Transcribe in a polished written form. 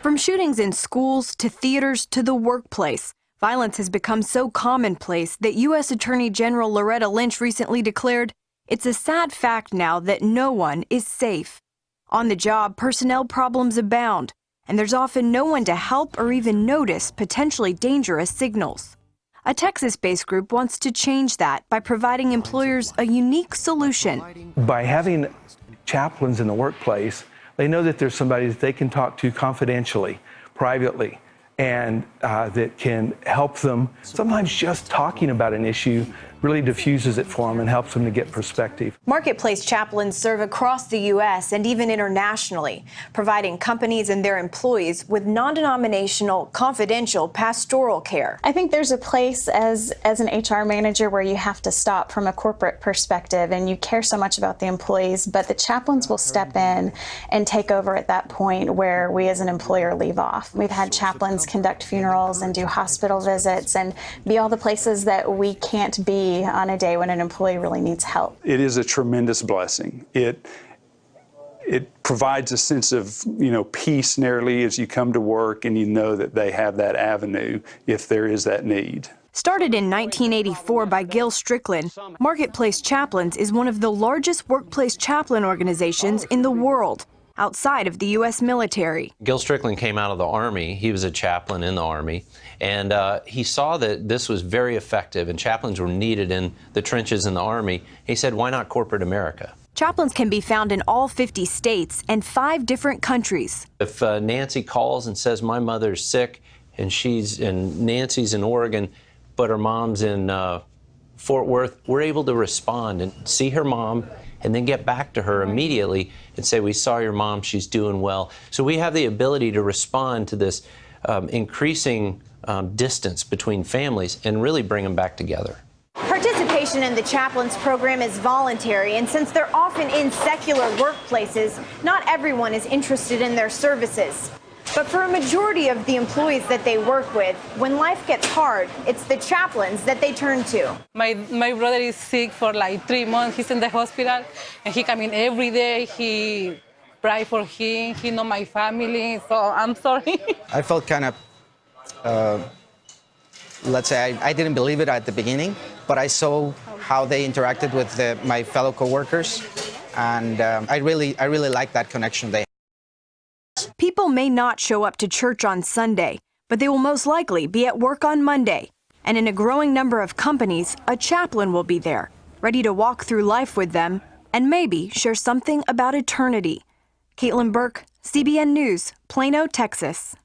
From shootings in schools to theaters to the workplace, violence has become so commonplace that U.S. Attorney General Loretta Lynch recently declared, "It's a sad fact now that no one is safe." On the job, personnel problems abound, and there's often no one to help or even notice potentially dangerous signals. A Texas-based group wants to change that by providing employers a unique solution. By having chaplains in the workplace, they know that there's somebody that they can talk to confidentially, privately, and that can help them. Sometimes just talking about an issue really diffuses it for them and helps them to get perspective. Marketplace chaplains serve across the U.S. and even internationally, providing companies and their employees with non-denominational, confidential pastoral care. I think there's a place as an HR manager where you have to stop from a corporate perspective and you care so much about the employees, but the chaplains will step in and take over at that point where we as an employer leave off. We've had chaplains conduct funerals and do hospital visits and be all the places that we can't be on a day when an employee really needs help. It is a tremendous blessing. It provides a sense of, peace nearly as you come to work and you know that they have that avenue if there is that need. Started in 1984 by Gil Strickland, Marketplace Chaplains is one of the largest workplace chaplain organizations in the world, outside of the U.S. military. Gil Strickland came out of the Army. He was a chaplain in the Army, and he saw that this was very effective and chaplains were needed in the trenches in the Army. He said, why not corporate America? Chaplains can be found in all 50 states and 5 different countries. If Nancy calls and says, my mother's sick, and Nancy's in Oregon, but her mom's in Fort Worth, we're able to respond and see her mom and then get back to her immediately and say, we saw your mom, she's doing well. So we have the ability to respond to this increasing distance between families and really bring them back together. Participation in the Chaplains program is voluntary, and since they're often in secular workplaces, not everyone is interested in their services. But for a majority of the employees that they work with, when life gets hard, it's the chaplains that they turn to. My brother is sick for like 3 months. He's in the hospital, and he come in every day. He pray for him. He know my family, so I'm sorry. I felt kind of, let's say, I didn't believe it at the beginning, but I saw how they interacted with my fellow coworkers, and I really liked that connection they had. People may not show up to church on Sunday, but they will most likely be at work on Monday. And in a growing number of companies, a chaplain will be there, ready to walk through life with them and maybe share something about eternity. Caitlin Burke, CBN News, Plano, Texas.